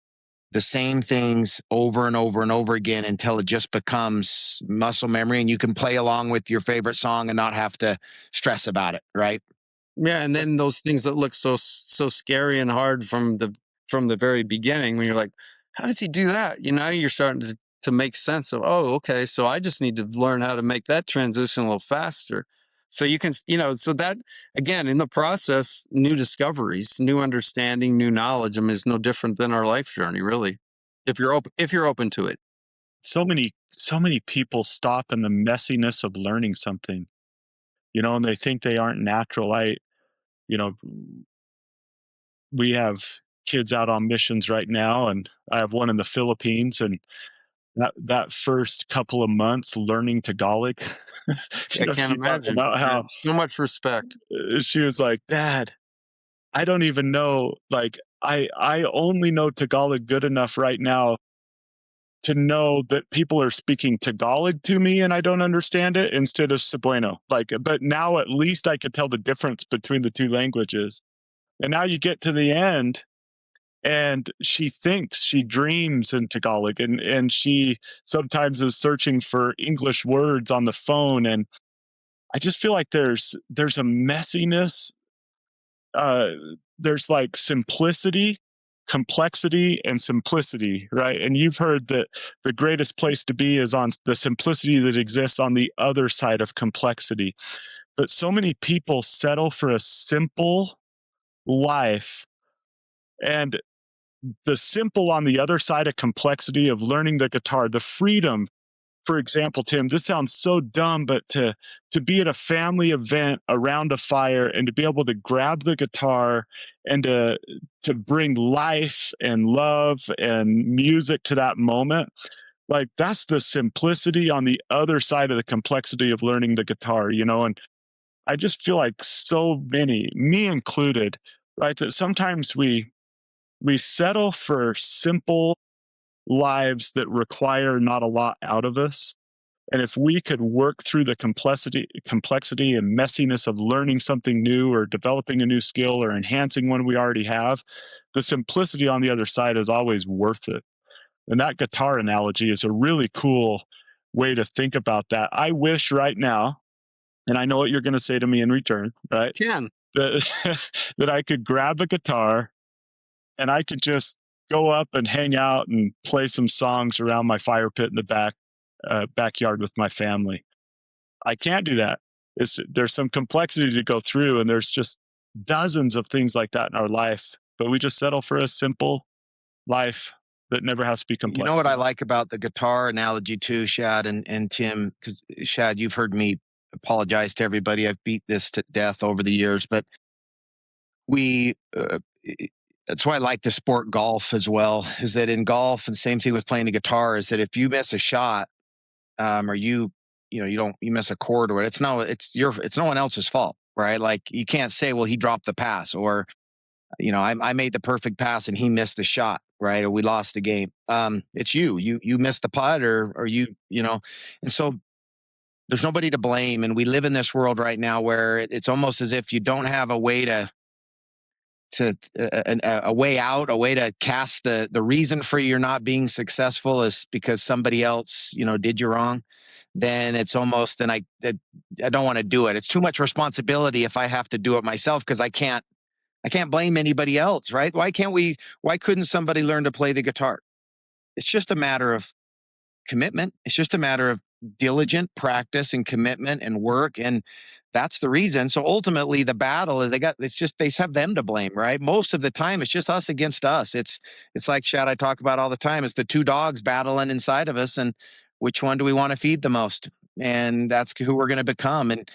the same things over and over and over again until it just becomes muscle memory, and you can play along with your favorite song and not have to stress about it. Right. Yeah. And then those things that look so scary and hard from the very beginning, when you're like, how does he do that? You're starting to make sense of, oh, okay, so I just need to learn how to make that transition a little faster. So you can, so that, again, in the process, new discoveries, new understanding, new knowledge, is no different than our life journey, really, if you're open to it. So many people stop in the messiness of learning something, and they think they aren't natural. We have kids out on missions right now, and I have one in the Philippines, and that first couple of months learning Tagalog, I can't imagine. About how so much respect. She was like, Dad, I don't even know, like I only know Tagalog good enough right now to know that people are speaking Tagalog to me and I don't understand it, instead of Cebuano. But now at least I could tell the difference between the 2 languages. And now you get to the end, and she dreams in Tagalog, and she sometimes is searching for English words on the phone. And I just feel like there's a messiness. There's like simplicity, complexity, and simplicity, right? And you've heard that the greatest place to be is on the simplicity that exists on the other side of complexity. But so many people settle for a simple life, and the simple on the other side of complexity of learning the guitar, the freedom for example, Tim, this sounds so dumb, but to be at a family event around a fire and to be able to grab the guitar and to bring life and love and music to that moment, like that's the simplicity on the other side of the complexity of learning the guitar, and I just feel like so many, me included, right, that sometimes we settle for simple lives that require not a lot out of us. And if we could work through the complexity and messiness of learning something new or developing a new skill or enhancing one we already have, the simplicity on the other side is always worth it. And that guitar analogy is a really cool way to think about that. I wish right now, and I know what you're going to say to me in return, right? Can. That I could grab a guitar and I could just go up and hang out and play some songs around my fire pit in the backyard with my family. I can't do that. There's some complexity to go through, and there's just dozens of things like that in our life, but we just settle for a simple life that never has to be complex. You know what I like about the guitar analogy too, Shad and Tim, because Shad, you've heard me apologize to everybody. I've beat this to death over the years, but that's why I like the sport golf as well, is that in golf, and same thing with playing the guitar, is that if you miss a shot, or you miss a chord, or it's no one else's fault, right? Like you can't say, well, he dropped the pass, or I made the perfect pass and he missed the shot, right? Or we lost the game. It's you missed the putt, or and so there's nobody to blame. And we live in this world right now where it's almost as if you don't have a way a way out, a way to cast the reason for you're not being successful is because somebody else, did you wrong. Then it's almost, and I don't want to do it. It's too much responsibility if I have to do it myself, because I can't blame anybody else, right? Why couldn't somebody learn to play the guitar? It's just a matter of commitment. It's just a matter of diligent practice and commitment and work. And that's the reason. So ultimately the battle is they have them to blame, right? Most of the time it's just us against us. It's like Shad, I talk about all the time. It's the two dogs battling inside of us, and which one do we want to feed the most? And that's who we're going to become. And,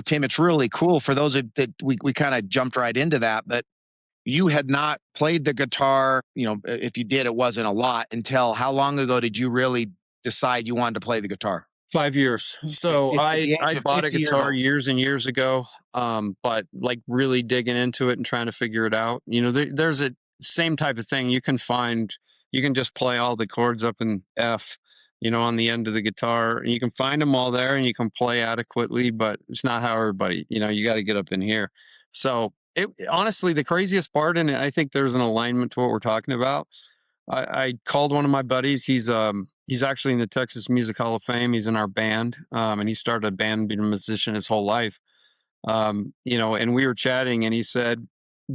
Tim, it's really cool for those that we kind of jumped right into that, but you had not played the guitar. If you did, it wasn't a lot. Until how long ago did you really decide you wanted to play the guitar? 5 years. So I bought a guitar years and years ago, but like really digging into it and trying to figure it out. There's a same type of thing. You can just play all the chords up in F, on the end of the guitar, and you can find them all there and you can play adequately, but it's not how everybody, you got to get up in here. So honestly, the craziest part, and I think there's an alignment to what we're talking about. I called one of my buddies. He's actually in the Texas Music Hall of Fame. He's in our band, and he started a band, being a musician his whole life. And we were chatting, and he said,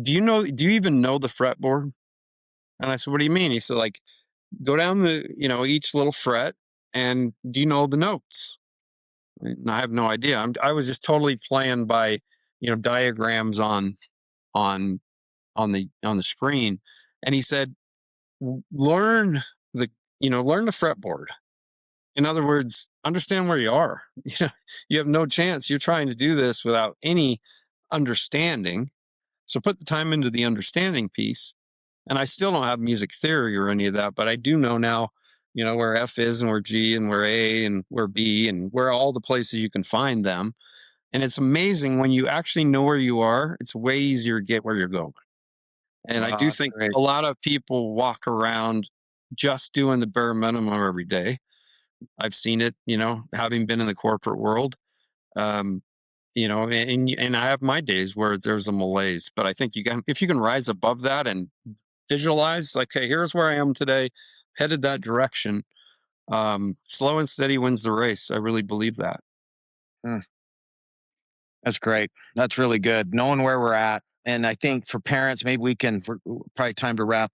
do you even know the fretboard? And I said, what do you mean? He said, like, go down each little fret, and do you know the notes? And I have no idea. I was just totally playing by, diagrams on the screen. And he said, learn the fretboard. In other words, understand where you are. You have no chance. You're trying to do this without any understanding. So put the time into the understanding piece. And I still don't have music theory or any of that, but I do know now, where F is and where G and where A and where B and where all the places you can find them. And it's amazing when you actually know where you are, it's way easier to get where you're going. And I do think a lot of people walk around just doing the bare minimum every day. I've seen it, having been in the corporate world, and I have my days where there's a malaise, but I think if you can rise above that and visualize, like, hey, here's where I am today, headed that direction. Slow and steady wins the race. I really believe that. That's great. That's really good. Knowing where we're at. And I think for parents, maybe we're probably time to wrap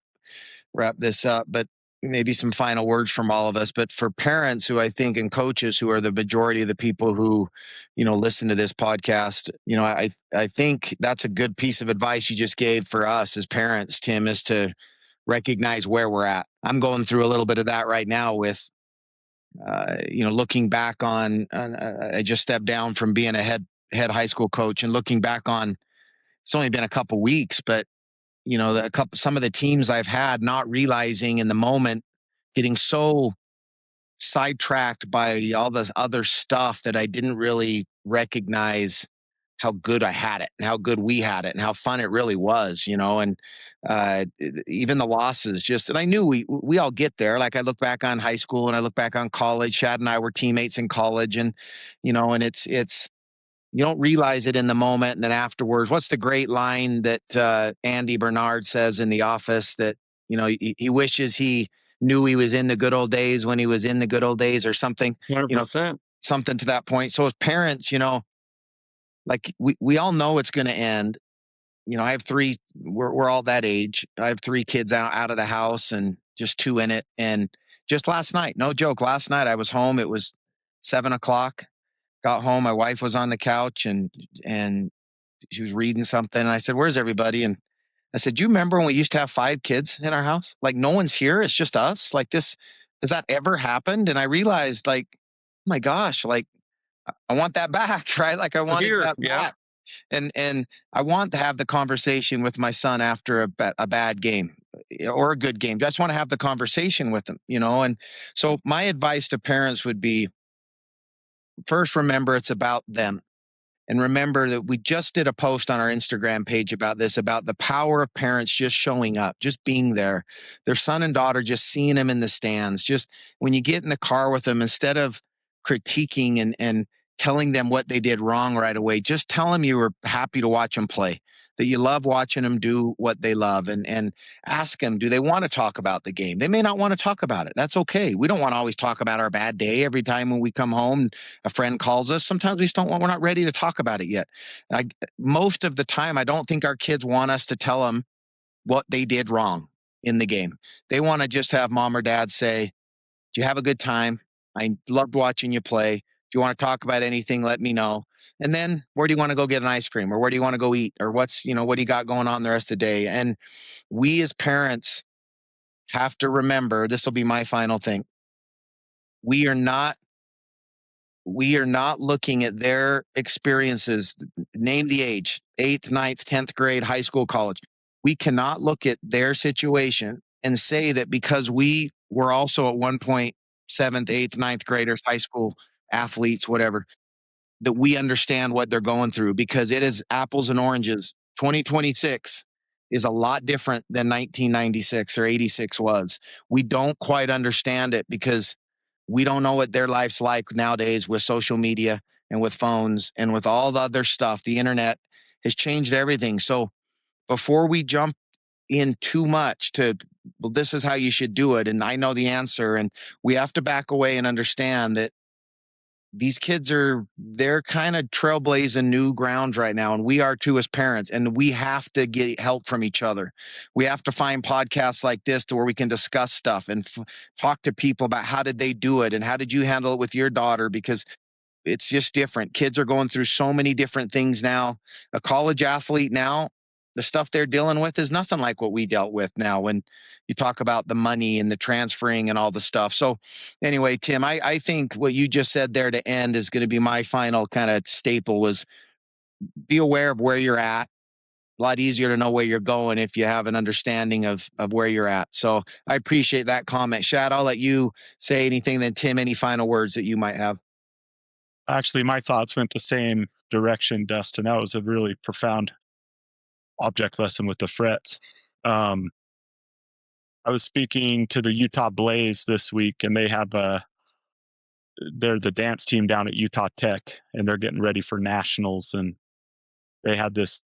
this up, but maybe some final words from all of us. But for parents who I think, and coaches who are the majority of the people who, listen to this podcast, I think that's a good piece of advice you just gave for us as parents, Tim, is to recognize where we're at. I'm going through a little bit of that right now with looking back on, I just stepped down from being a head high school coach, and looking back on, it's only been a couple weeks, but some of the teams I've had, not realizing in the moment, getting so sidetracked by all this other stuff that I didn't really recognize how good I had it and how good we had it and how fun it really was, and even the losses, and I knew we all get there. Like, I look back on high school and I look back on college. Shad and I were teammates in college, and and it's you don't realize it in the moment, and then afterwards. What's the great line that Andy Bernard says in The Office, that he wishes he knew he was in the good old days when he was in the good old days, or something. 100%. Something to that point. So as parents, like, we all know it's going to end. I have three. We're all that age. I have three kids out of the house, and just two in it. And just last night, no joke, last night I was home. It was 7:00. Got home. My wife was on the couch, and she was reading something. And I said, "Where's everybody?" And I said, "Do you remember when we used to have 5 kids in our house? Like, no one's here. It's just us. Like, this, has that ever happened?" And I realized, like, oh my gosh, like, I want that back, right? Like, I wanted that back. And I want to have the conversation with my son after a bad game or a good game. Just want to have the conversation with him, And so my advice to parents would be, first, remember it's about them. And remember that we just did a post on our Instagram page about this, about the power of parents just showing up, just being there. Their son and daughter, just seeing them in the stands. Just when you get in the car with them, instead of critiquing and telling them what they did wrong right away, just tell them you were happy to watch them play, that you love watching them do what they love, and ask them, do they want to talk about the game? They may not want to talk about it. That's okay. We don't want to always talk about our bad day every time when we come home. A friend calls us. Sometimes we just don't want. We're not ready to talk about it yet. Most of the time, I don't think our kids want us to tell them what they did wrong in the game. They want to just have mom or dad say, "Do you have a good time? I loved watching you play. If you want to talk about anything, let me know. And then, where do you want to go get an ice cream, or where do you want to go eat, or what do you got going on the rest of the day?" And we as parents have to remember, this will be my final thing. We are not looking at their experiences. Name the age: 8th, 9th, 10th grade, high school, college. We cannot look at their situation and say that because we were also at one point 7th, 8th, 9th graders, high school athletes, whatever, that we understand what they're going through, because it is apples and oranges. 2026 is a lot different than 1996 or 86 was. We don't quite understand it because we don't know what their life's like nowadays with social media and with phones and with all the other stuff. The internet has changed everything. So before we jump in too much to, well, this is how you should do it, and I know the answer, and we have to back away and understand that these kids they're kind of trailblazing new ground right now, and we are too as parents, and we have to get help from each other. We have to find podcasts like this to where we can discuss stuff and talk to people about how did they do it and how did you handle it with your daughter, because it's just different. Kids are going through so many different things now. A college athlete now, the stuff they're dealing with is nothing like what we dealt with now when you talk about the money and the transferring and all the stuff. So anyway, Tim, I think what you just said there to end is going to be my final kind of staple, was be aware of where you're at. A lot easier to know where you're going if you have an understanding of where you're at. So I appreciate that comment. Shad, I'll let you say anything. Then Tim, any final words that you might have? Actually, my thoughts went the same direction, Dustin. That was a really profound object lesson with the frets. I was speaking to the Utah Blaze this week, and they have they're the dance team down at Utah Tech, and they're getting ready for nationals. And they had this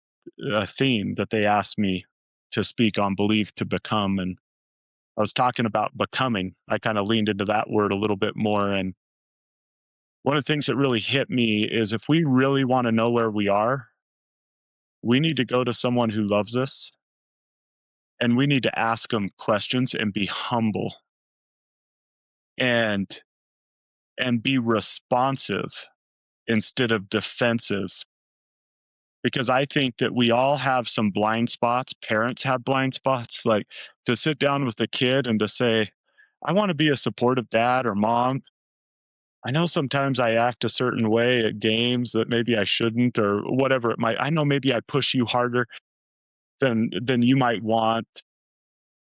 theme that they asked me to speak on: believe to become. And I was talking about becoming. I kind of leaned into that word a little bit more. And one of the things that really hit me is, if we really want to know where we are, we need to go to someone who loves us, and we need to ask them questions and be humble and be responsive instead of defensive. Because I think that we all have some blind spots. Parents have blind spots. Like, to sit down with a kid and to say, I want to be a supportive dad or mom, I know sometimes I act a certain way at games that maybe I shouldn't, or whatever it might. I know maybe I push you harder than you might want.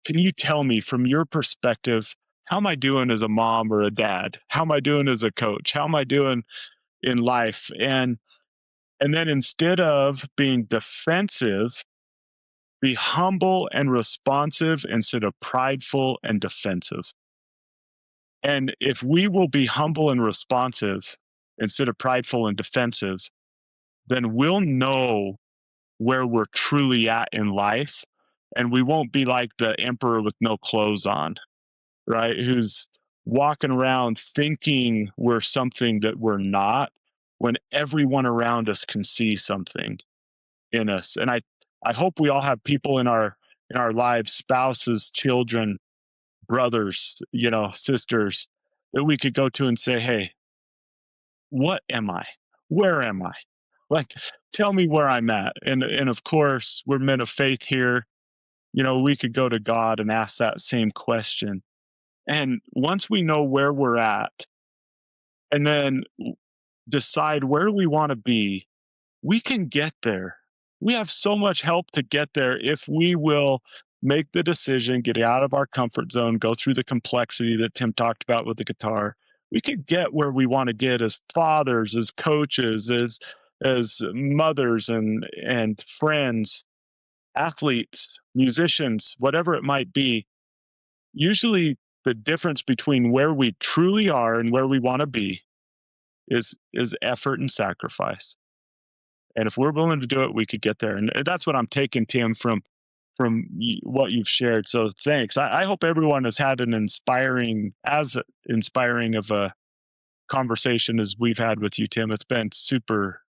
Can you tell me from your perspective, how am I doing as a mom or a dad? How am I doing as a coach? How am I doing in life? And then instead of being defensive, be humble and responsive instead of prideful and defensive. And if we will be humble and responsive instead of prideful and defensive, then we'll know where we're truly at in life. And we won't be like the emperor with no clothes on, right? Who's walking around thinking we're something that we're not, when everyone around us can see something in us. And I hope we all have people in our lives, spouses, children, brothers, sisters, that we could go to and say, hey, what am I? Where am I? Like, tell me where I'm at. And of course, we're men of faith here. We could go to God and ask that same question. And once we know where we're at, and then decide where we want to be, we can get there. We have so much help to get there if we will make the decision, get out of our comfort zone, go through the complexity that Tim talked about with the guitar. We could get where we want to get as fathers, as coaches, as mothers and friends, athletes, musicians, whatever it might be. Usually the difference between where we truly are and where we want to be is effort and sacrifice. And if we're willing to do it, we could get there. And that's what I'm taking, Tim, from what you've shared. So thanks. I hope everyone has had as inspiring of a conversation as we've had with you, Tim. It's been super,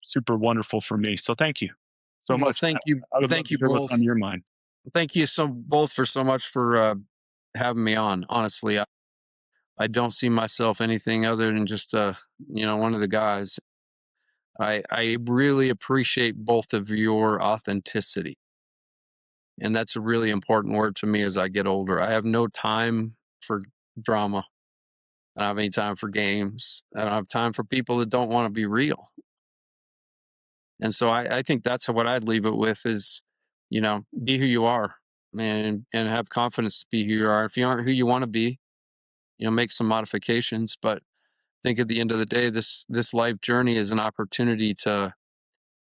super wonderful for me. So thank you so much. Thank you. I would love Thank to you hear both. what's on your mind. Thank you both for so much for having me on. Honestly, I don't see myself anything other than just one of the guys. I really appreciate both of your authenticity. And that's a really important word to me as I get older. I have no time for drama. I don't have any time for games. I don't have time for people that don't want to be real. And so I think that's what I'd leave it with is, be who you are, and have confidence to be who you are. If you aren't who you want to be, make some modifications. But I think at the end of the day, this life journey is an opportunity to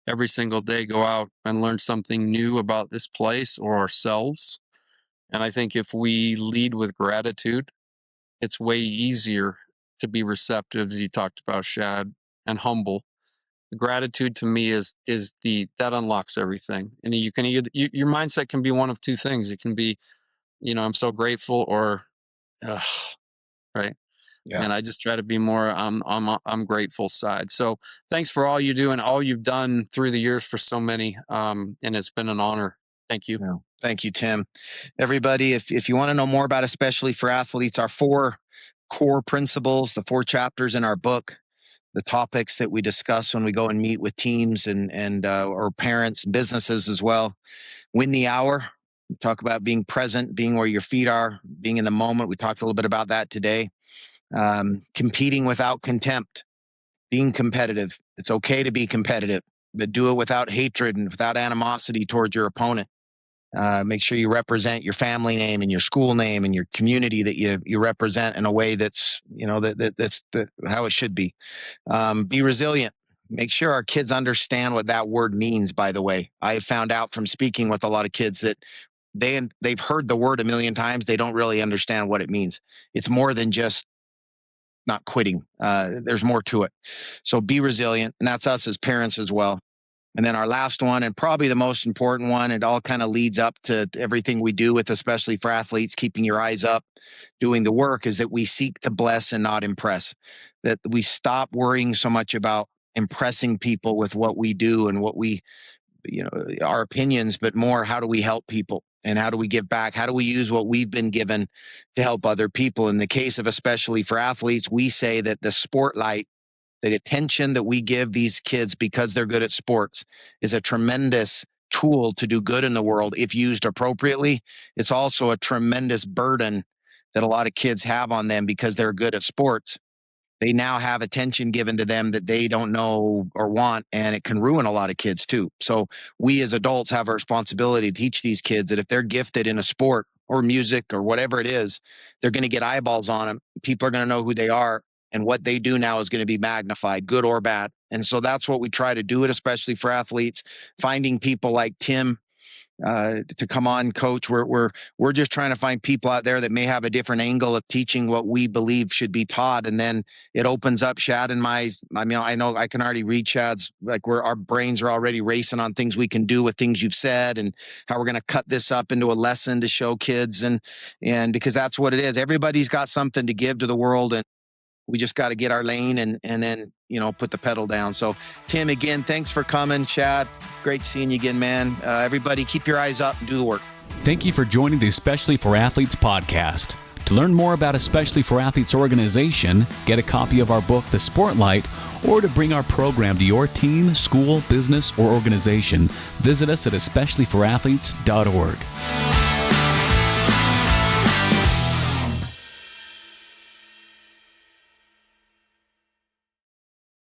every single day go out and learn something new about this place or ourselves. And I think if we lead with gratitude, it's way easier to be receptive, as you talked about, Shad, and humble. Gratitude to me is that unlocks everything. And you can your mindset can be one of two things. It can be, I'm so grateful, or right. Yeah. And I just try to be more I'm grateful side. So thanks for all you do and all you've done through the years for so many. And it's been an honor. Thank you. Yeah. Thank you, Tim. Everybody, if you want to know more about Especially for Athletes, our 4 core principles, the 4 chapters in our book, the topics that we discuss when we go and meet with teams and or parents, businesses as well. Win the hour. We talk about being present, being where your feet are, being in the moment. We talked a little bit about that today. Competing without contempt, being competitive. It's okay to be competitive, but do it without hatred and without animosity towards your opponent. Make sure you represent your family name and your school name and your community that you represent in a way that's, that's how it should be. Be resilient. Make sure our kids understand what that word means, by the way. I have found out from speaking with a lot of kids that they've heard the word a million times. They don't really understand what it means. It's more than just not quitting. There's more to it. So be resilient. And that's us as parents as well. And then our last one, and probably the most important one, it all kind of leads up to everything we do with Especially for Athletes, keeping your eyes up, doing the work, is that we seek to bless and not impress. That we stop worrying so much about impressing people with what we do and what we, our opinions, but more, how do we help people and how do we give back? How do we use what we've been given to help other people? In the case of Especially for Athletes, we say that the spotlight, the attention that we give these kids because they're good at sports, is a tremendous tool to do good in the world if used appropriately. It's also a tremendous burden that a lot of kids have on them because they're good at sports. they now have attention given to them that they don't know or want, and it can ruin a lot of kids too. So we as adults have a responsibility to teach these kids that if they're gifted in a sport or music or whatever it is, they're going to get eyeballs on them. People are going to know who they are, and what they do now is going to be magnified, good or bad. And so that's what we try to do it, especially for athletes, finding people like Tim to come on, coach. We're just trying to find people out there that may have a different angle of teaching what we believe should be taught, and then it opens up Shad and I mean, I know I can already read Shad's, like, our brains are already racing on things we can do with things you've said and how we're going to cut this up into a lesson to show kids, and because that's what it is. Everybody's got something to give to the world, and we just got to get our lane and then, put the pedal down. So Tim, again, thanks for coming. Shad, great seeing you again, man. Everybody keep your eyes up and do the work. Thank you for joining the Especially for Athletes podcast. To learn more about Especially for Athletes organization, get a copy of our book, The Sportlight, or to bring our program to your team, school, business, or organization, visit us at especiallyforathletes.org.